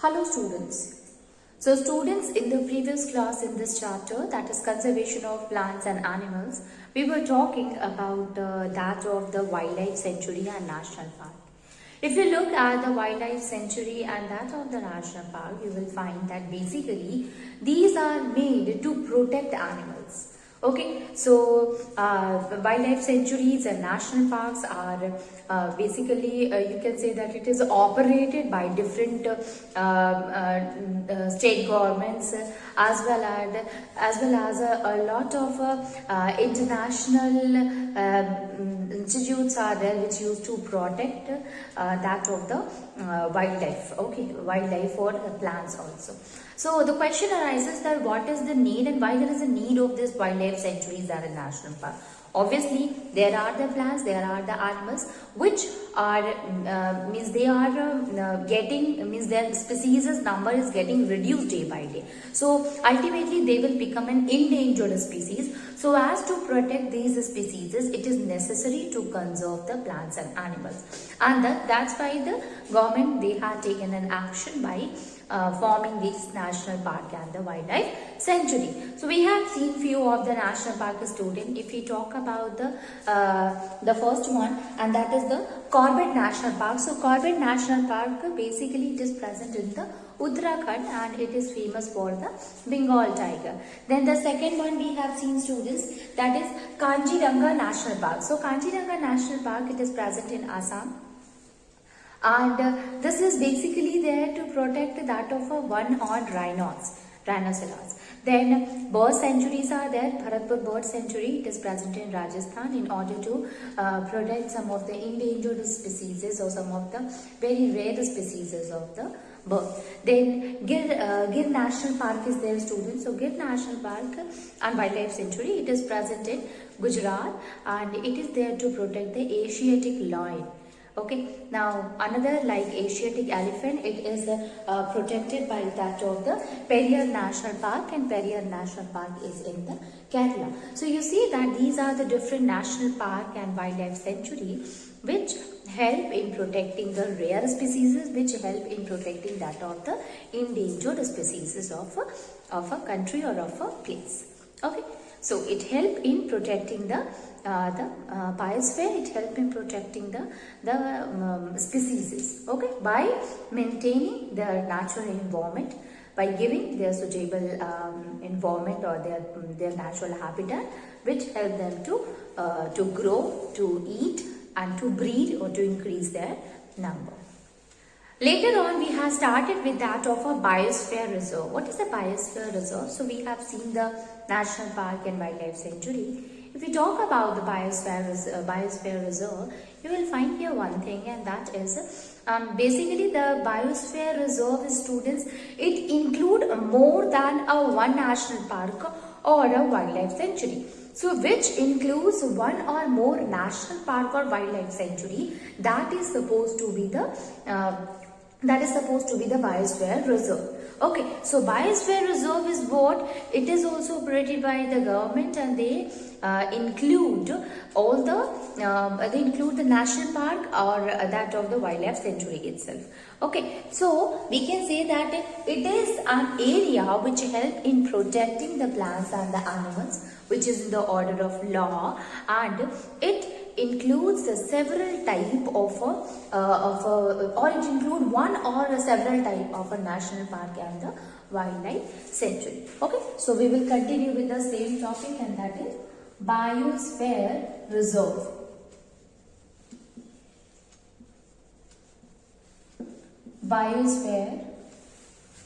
Hello students. So students, in the previous class in this chapter, that is conservation of plants and animals, we were talking about that of the wildlife sanctuary and national park. If you look at the wildlife sanctuary and that of the national park, you will find that basically these are made to protect animals. Okay, so wildlife sanctuaries and national parks are basically you can say that it is operated by different state governments as well as a lot of international institutes are there which used to protect that of the wildlife. Okay, wildlife or plants also. So the question arises that what is the need and why there is a need of this wildlife sanctuaries and a national park. Obviously, there are the plants, there are the animals which are means they are means their species number is getting reduced day by day. So ultimately they will become an endangered species. So as to protect these species, it is necessary to conserve the plants and animals, and that's why the government they had taken an action by forming this national park and the wildlife sanctuary. So we have seen few of the national park students. If we talk about the first one, and that is the Corbett National Park. So Corbett National Park basically it is present in the Uttarakhand and it is famous for the Bengal tiger. Then the second one we have seen students, that is Kaziranga National Park. So Kaziranga National Park, it is present in Assam. And this is basically there to protect that of a one-horned rhinoceros. Then bird sanctuaries are there. Bharatpur Bird Sanctuary, it is present in Rajasthan in order to protect some of the endangered species or some of the very rare species of the bird. Then Gir National Park is there, students. So Gir National Park and Wildlife Sanctuary, it is present in Gujarat and it is there to protect the Asiatic lion. Okay, now another like Asiatic elephant, it is protected by that of the Periyar National Park, and Periyar National Park is in the Kerala. So you see that these are the different national park and wildlife sanctuary which help in protecting the rare species, which help in protecting that of the endangered species of a country or of a place. Okay, so it help in protecting the biosphere, it helps in protecting the species, okay, by maintaining their natural environment, by giving their suitable environment or their natural habitat, which help them to grow, to eat and to breed or to increase their number. Later on, we have started with that of a biosphere reserve. What is the biosphere reserve? So we have seen the national park and wildlife sanctuary. If we talk about the biosphere reserve, you will find here one thing, and that is basically the biosphere reserve, students, it include more than a one national park or a wildlife sanctuary. So which includes one or more national park or wildlife sanctuary, that is supposed to be the biosphere reserve. Okay, so biosphere reserve is what? It is also operated by the government, and they include all the national park or that of the wildlife sanctuary itself. Okay, so we can say that it is an area which help in protecting the plants and the animals, which is in the order of law, and it includes several type or it include one or several type of a national park and the wildlife sanctuary. Okay, so we will continue with the same topic, and that is biosphere reserve. Biosphere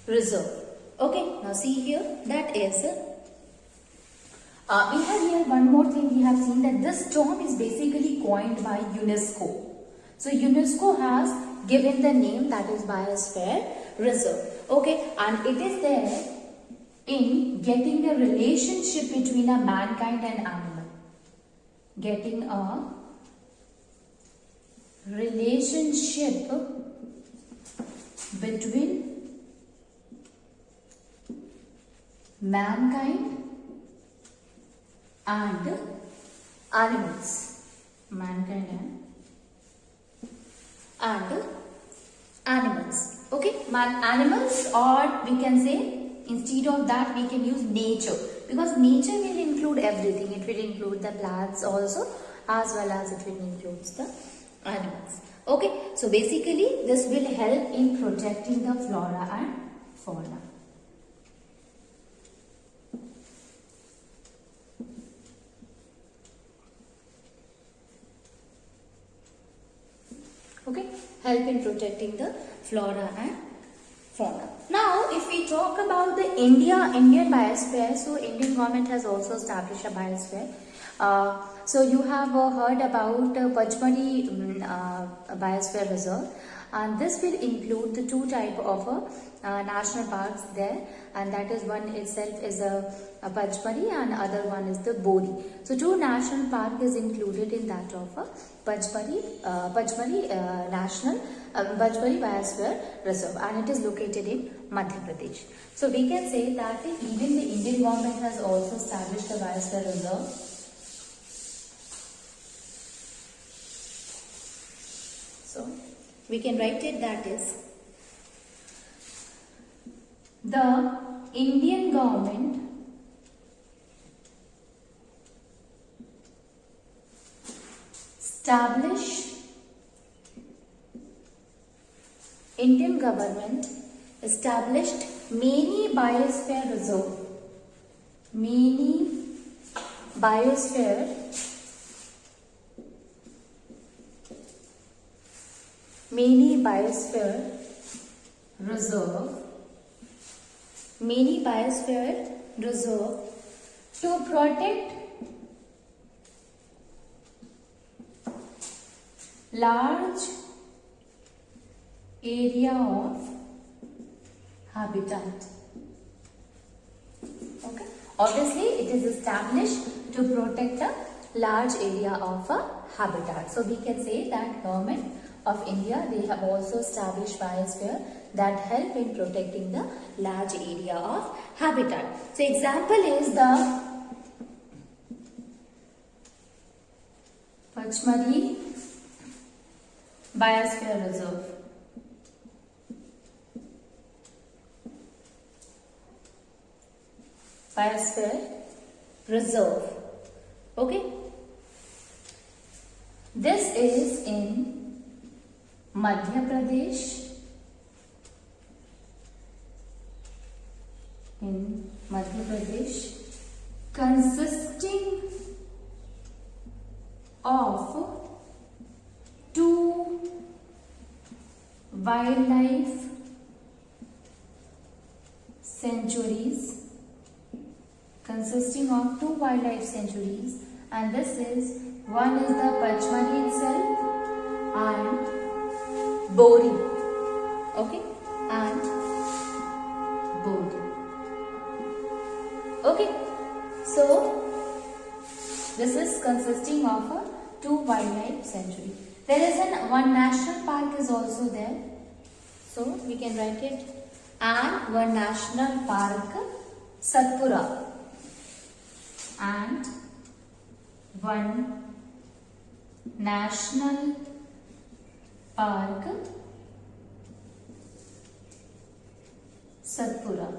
reserve. Okay, now see here, that is we have here one more thing. We have seen that this term is basically coined by UNESCO. So UNESCO has given the name, that is biosphere reserve. Okay, and it is there in getting a relationship between a mankind and animal. Getting a relationship between mankind and animals. Mankind and animals. Okay, Okay, animals, or we can say instead of that we can use nature, because nature will include everything. It will include the plants also, as well as it will include the animals. Okay, so basically this will help in protecting the flora and fauna. Okay, help in protecting the flora and fauna. Now, if we talk about the Indian biosphere, so Indian government has also established a biosphere. So you have heard about Pachmari Biosphere Reserve, and this will include the two type of national parks there, and that is one itself is a Pachmari and other one is the Bori. So two national park is included in that of Pachmari Biosphere Reserve, and it is located in Madhya Pradesh. So we can say that even the Indian government has also established the Biosphere Reserve. So we can write it, that is the Indian government established many biosphere reserve, many biosphere reserve to protect large area of habitat. Okay, obviously it is established to protect a large area of a habitat. So we can say that government of India, they have also established biosphere that help in protecting the large area of habitat. So example is the Pachmari Biosphere Reserve. Okay, this is in Madhya Pradesh, consisting of two wildlife sanctuaries, and this is, one is the Pachmari itself and Bori. Okay, and Bori. Okay, so this is consisting of two wildlife sanctuary. There is one national park is also there, so we can write it, and one national park Satpura, and one national park Satpura.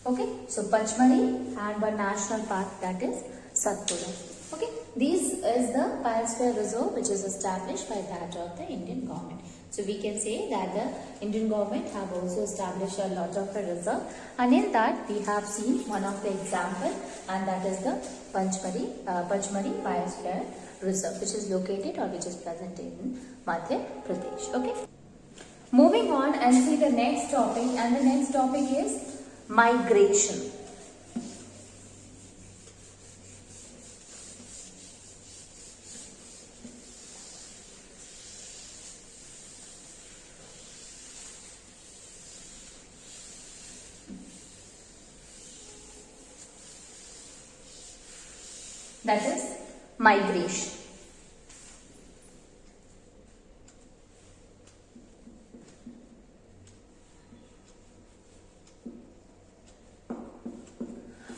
Okay, so Pachmari and one national park, that is Satpura. Okay, this is the Biosphere Reserve which is established by that of the Indian government. So we can say that the Indian government have also established a lot of a reserve, and in that we have seen one of the example, and that is the Pachmari Biosphere Reserve, which is located or which is present in Madhya Pradesh. Okay. Moving on and see the next topic, and the next topic is migration. That is migration.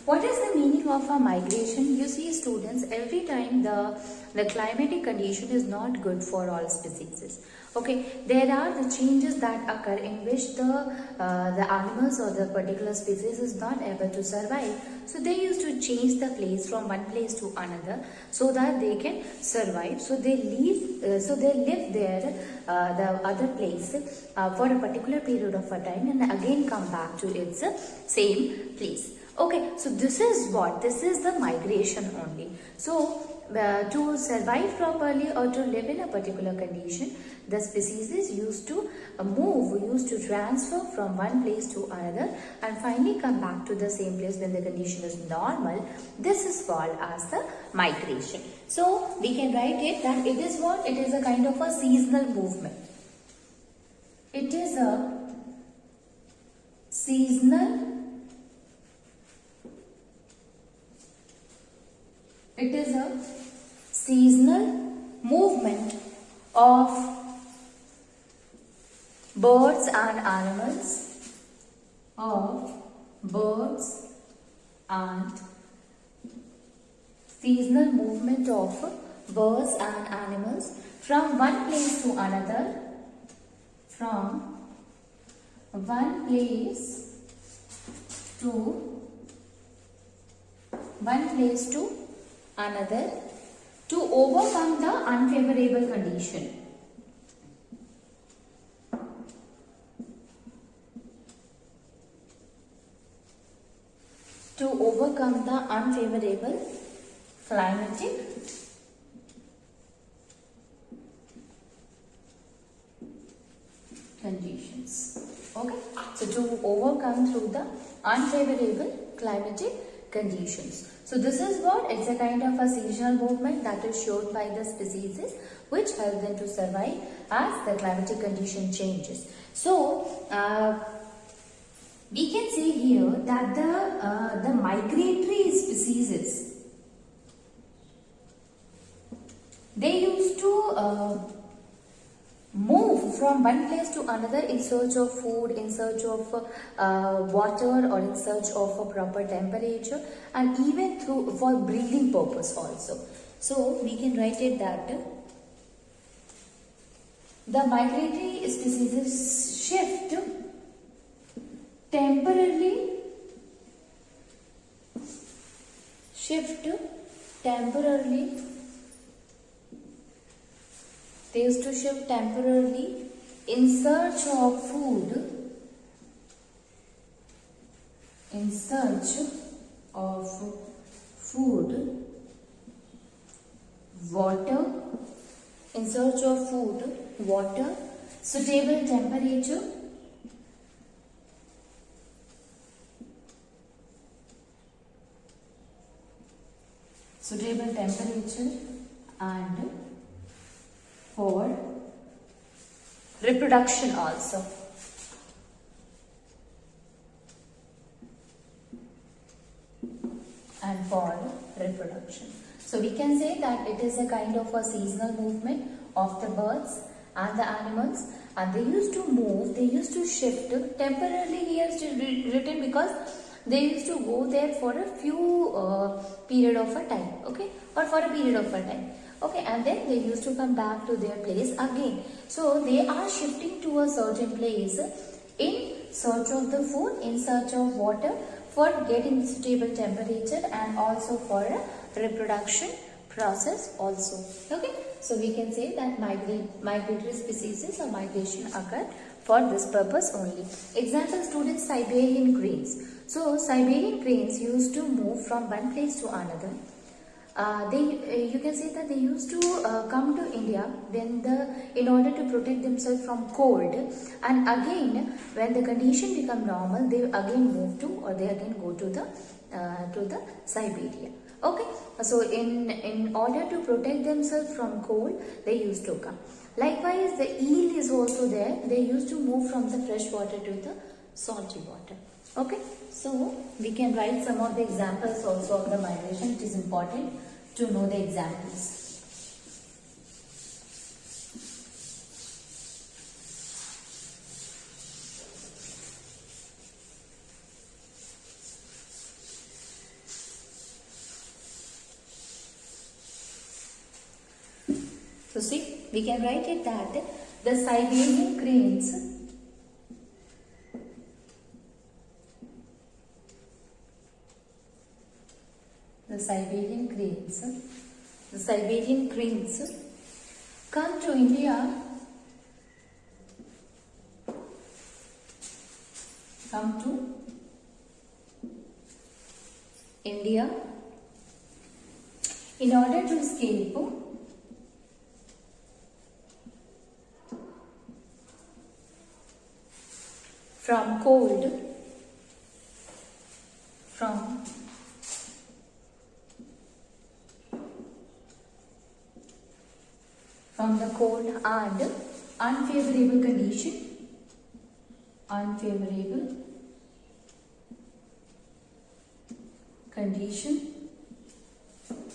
What is the meaning of a migration? You see, students, every time the climatic condition is not good for all species. Okay, there are the changes that occur in which the animals or the particular species is not able to survive. So they used to change the place from one place to another so that they can survive. So they live there, the other place for a particular period of a time, and again come back to its same place. Okay, so this is the migration only. So to survive properly or to live in a particular condition, the species used to used to transfer from one place to another and finally come back to the same place when the condition is normal. This is called as the migration. So we can write it that it is what? It is a kind of a seasonal movement. It is a seasonal It is a seasonal movement of birds and animals, seasonal movement of birds and animals from one place to another, another to overcome the unfavorable condition. To overcome the unfavorable climatic conditions. Okay, so to overcome through the unfavorable climatic conditions. So this is what? It's a kind of a seasonal movement that is shown by the species which help them to survive as the climatic condition changes. So we can say here that the migratory species, they used to move from one place to another in search of food, in search of water, or in search of a proper temperature, and even for breeding purpose also. So we can write it that the migratory species shift temporarily they used to shift temporarily in search of food, water, suitable temperature, and for reproduction also. So we can say that it is a kind of a seasonal movement of the birds and the animals, and they used to move, they used to shift temporarily. Here is written because they used to go there for a few period of a time, okay, or for a period of a time. Okay, and then they used to come back to their place again. So they are shifting to a certain place in search of the food, in search of water, for getting suitable temperature, and also for a reproduction process also. Okay, so we can say that migratory species or migration occur for this purpose only. Example, students, Siberian cranes. So Siberian cranes used to move from one place to another. You can say that they used to come to India in order to protect themselves from cold, and again when the condition become normal, they again move to, or they again go to the Siberia. Okay, so in order to protect themselves from cold, they used to come. Likewise, the eel is also there. They used to move from the fresh water to the salty water. Okay, so we can write some of the examples also of the migration. It is important to know the examples. see, we can write it that the Siberian cranes come to India in order to escape from cold, from the cold and unfavorable condition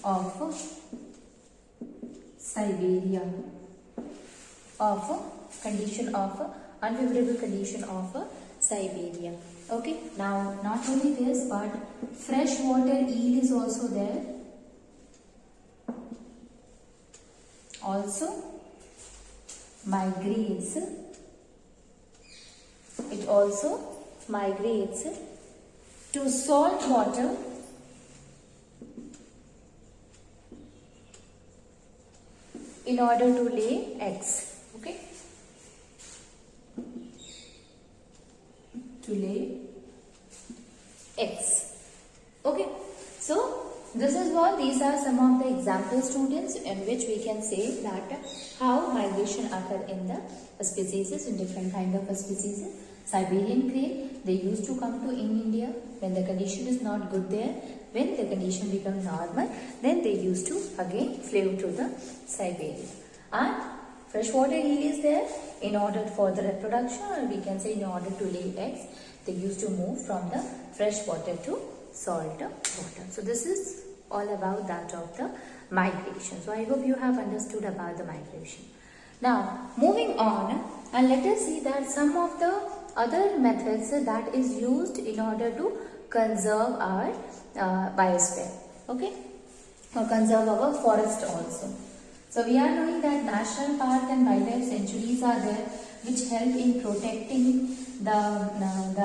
of Siberia, unfavorable condition of Siberia. Okay, now not only this, but freshwater eel is also there. Also migrates. It also migrates to salt water in order to lay eggs. Okay, to lay eggs. Okay, so this is what, these are some of the example, students, in which we can say that how migration occur in the species, in different kind of species. Siberian crane, they used to come to in India when the condition is not good there. When the condition becomes normal, then they used to again flew to the Siberia. And freshwater eel is there in order for the reproduction, or we can say in order to lay eggs. They used to move from the fresh water to salt water. So this is all about that of the migration. So I hope you have understood about the migration. Now moving on, and let us see that some of the other methods that is used in order to conserve our biosphere, okay, or conserve our forest also. So we are knowing that national park and wildlife sanctuaries are there, which help in protecting the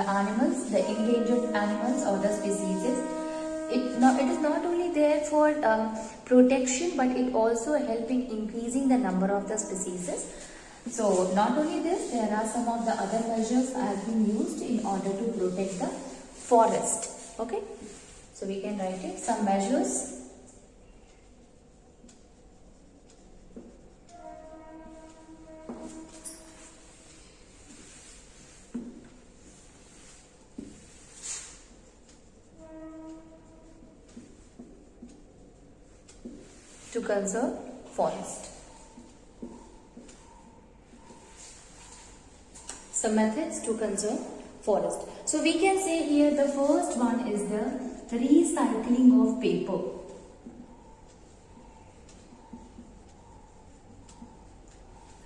animals, the endangered animals or the species. It is not only there for protection, but it also help in increasing the number of the species. So not only this, there are some of the other measures have been used in order to protect the forest. Okay, so we can write it, some measures to conserve forest. Some methods to conserve forest. So we can say here the first one is the recycling of paper.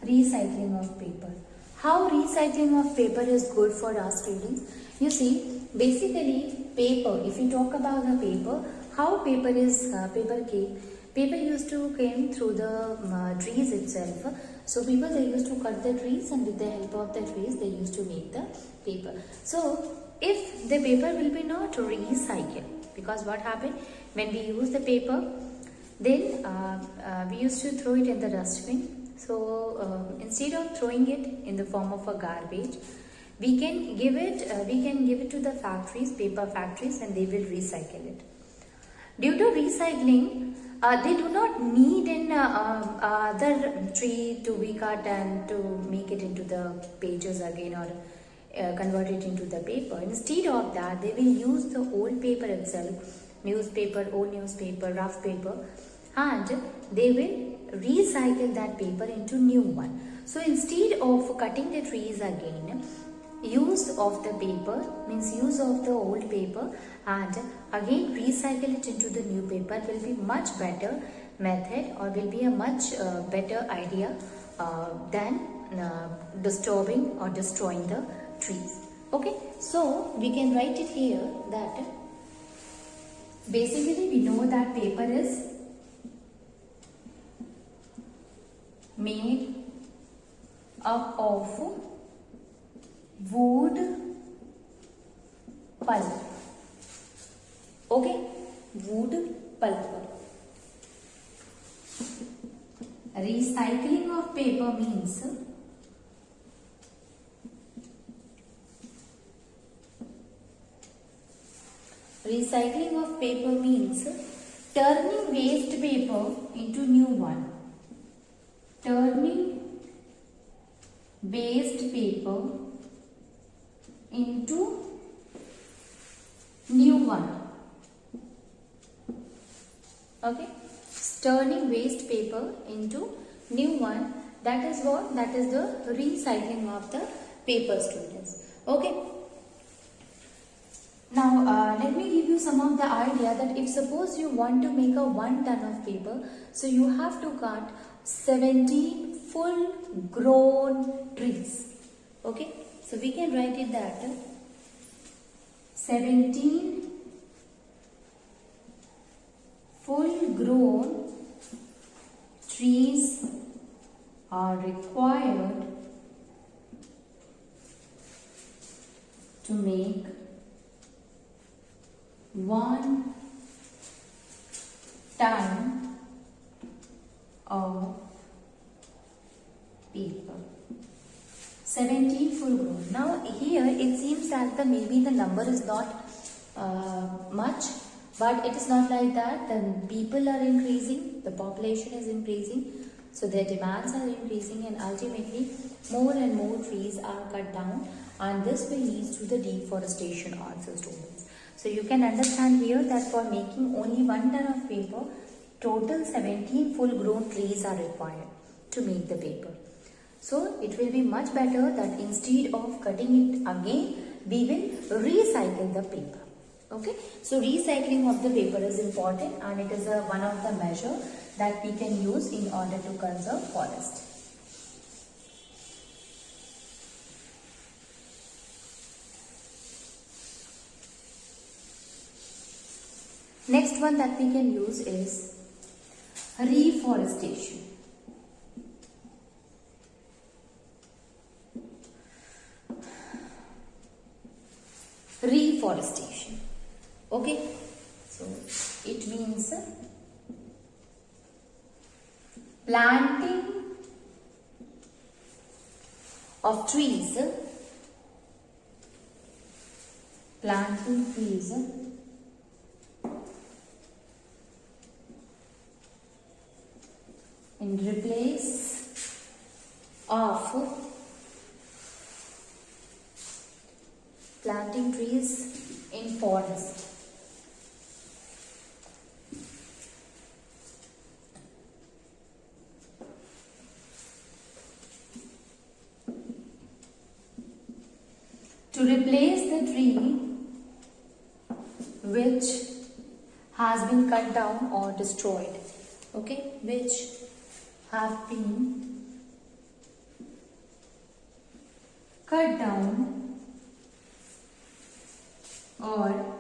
Recycling of paper. How recycling of paper is good for our students? You see, basically paper, if you talk about the paper, how paper is, paper used to came through the trees itself. So people, they used to cut the trees, and with the help of the trees they used to make the paper. So if the paper will be not recycled, because what happened when we use the paper, then we used to throw it in the dustbin. So instead of throwing it in the form of a garbage, we can give it to the factories, paper factories, and they will recycle it. Due to recycling, they do not need an other tree to be cut and to make it into the pages again, or convert it into the paper. Instead of that, they will use the old paper itself, old newspaper, rough paper, and they will recycle that paper into new one. So instead of cutting the trees again, use of the paper means use of the old paper and again recycle it into the new paper will be much better method, or will be a much better idea than disturbing or destroying the trees. Okay, so we can write it here that basically we know that paper is made up of wood pulp. Okay, wood pulp. Recycling of paper means turning waste paper into new one. Turning waste paper into new one. Okay, turning waste paper into new one. That is what? That is the recycling of the paper, students. Okay. Now let me give you some of the idea that if suppose you want to make a 1 ton of paper, so you have to cut 17 full grown trees. Okay, so we can write it that 17 full grown trees are required to make 1 ton of paper. 17 full grown. Now here it seems that maybe the number is not much, but it is not like that. The people are increasing, the population is increasing, so their demands are increasing, and ultimately more and more trees are cut down, and this will lead to the deforestation also, students. So you can understand here that for making only 1 ton of paper, total 17 full grown trees are required to make the paper. So it will be much better that instead of cutting it again, we will recycle the paper. Okay, so recycling of the paper is important, and it is one of the measure that we can use in order to conserve forest. Next one that we can use is reforestation. Reforestation. Okay, so it means planting of trees. Planting trees in replace of planting trees in forest. To replace the tree which has been cut down or destroyed. Okay, which have been cut down or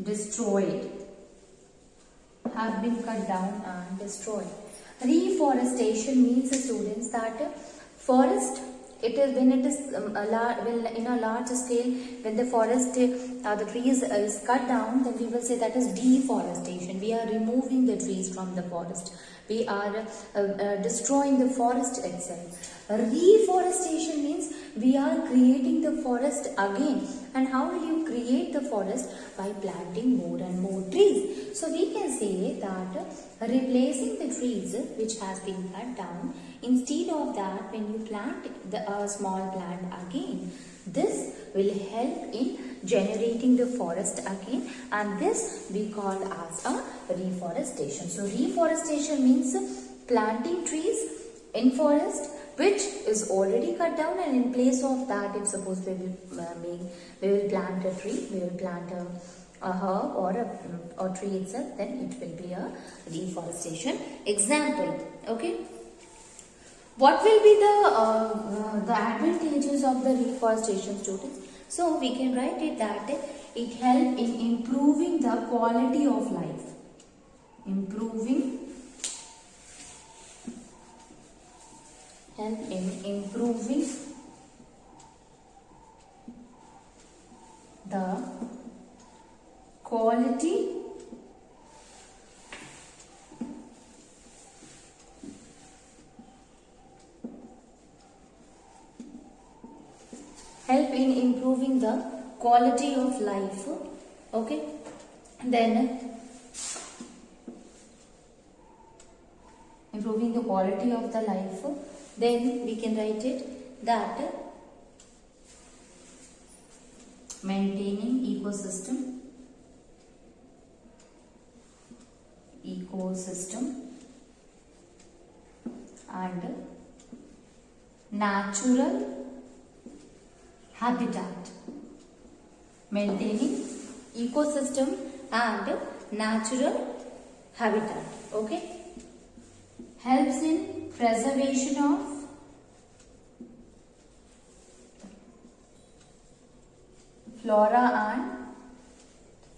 destroyed. Have been cut down and destroyed. Reforestation means, students, that forest, it is when it is in a large scale, when the forest, the trees is cut down, then we will say that is deforestation. We are removing the trees from the forest. We are destroying the forest itself. Reforestation means we are creating the forest again. And how will you create the forest? By planting more and more trees. So we can say that replacing the trees which has been cut down, instead of that, when you plant the small plant again, this will help in generating the forest again, and this we call as a reforestation. So reforestation means planting trees in forest which is already cut down, and in place of that, if suppose we will plant a tree, we will plant a herb or a tree itself, then it will be a reforestation example. Okay, what will be the advantages of the reforestation, students? So we can write it that it helps in improving the quality of life. Improving help in improving the quality of life. Okay, then improving the quality of the life, then we can write it that maintaining ecosystem and natural habitat. Maintaining ecosystem and natural habitat. Okay, helps in preservation of flora and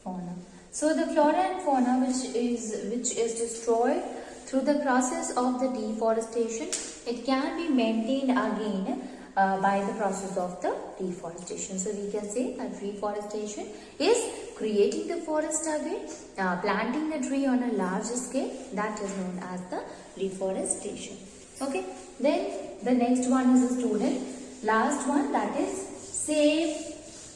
fauna. So the flora and fauna which is destroyed through the process of the deforestation, it can be maintained again by the process of the reforestation. So we can say that reforestation is creating the forest again, planting a tree on a large scale, that is known as the reforestation. Okay, then the next one is a student, last one, that is save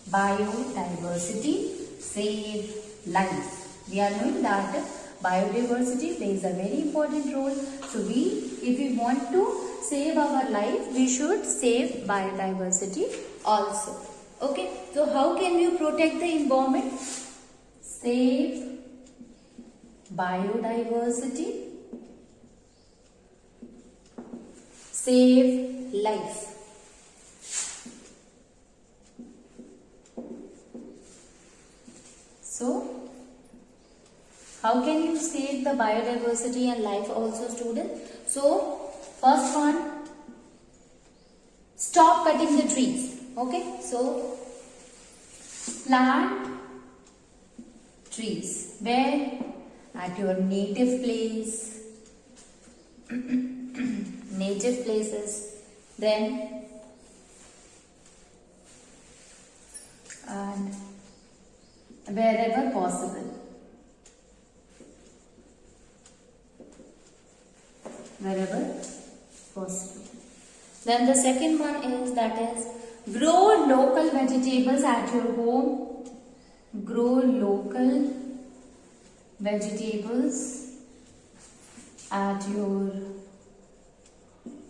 biodiversity, save life. We are knowing that biodiversity plays a very important role. So if we want to save our life, we should save biodiversity also. Okay, so how can we protect the environment? Save biodiversity, save life. So how can you save the biodiversity and life also, student? So first one, stop cutting the trees. Okay, so plant trees. Where? At your native place, native places, then and wherever possible. Wherever possible. Then the second one is, that is, grow local vegetables at your home. Grow local vegetables at your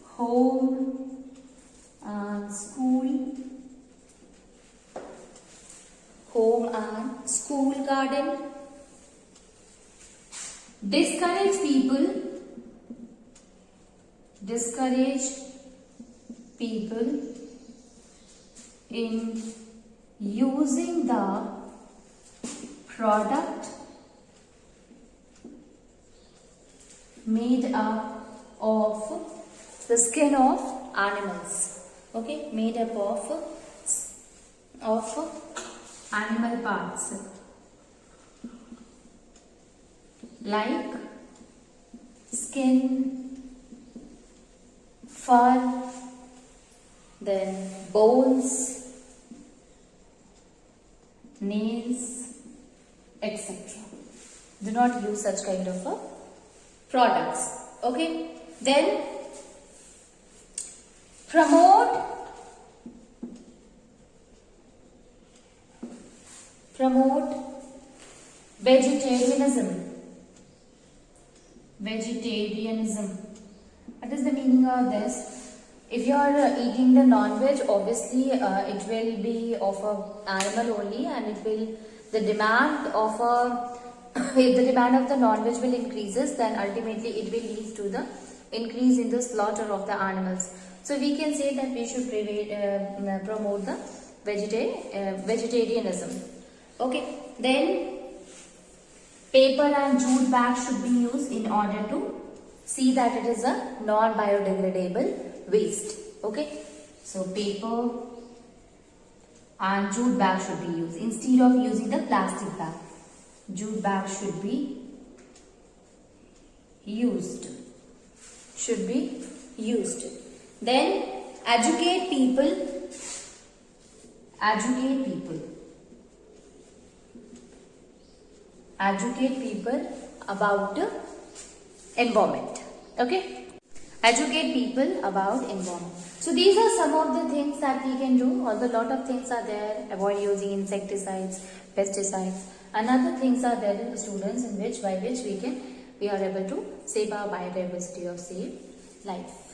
home and school. Home and school garden. Discourage people in using the product made up of the skin of animals. Okay, made up of animal parts like skin, fur, then bones, nails, etc. Do not use such kind of products. Okay, then promote vegetarianism. What is the meaning of this? If you are eating the non-veg, obviously it will be of a animal only, and it will, the demand of if the demand of the non-veg will increases, then ultimately it will lead to the increase in the slaughter of the animals. So we can say that we should promote the vegetarianism. Okay, then paper and jute bags should be used in order to see that it is a non-biodegradable waste. Okay, so paper and jute bag should be used instead of using the plastic bag. Jute bag should be used. Then educate people. Educate people. Educate people about the environment. Okay. Educate people about environment. So these are some of the things that we can do. Although a lot of things are there. Avoid using insecticides, pesticides, and other things are there, students, in which by which we are able to save our biodiversity or save life.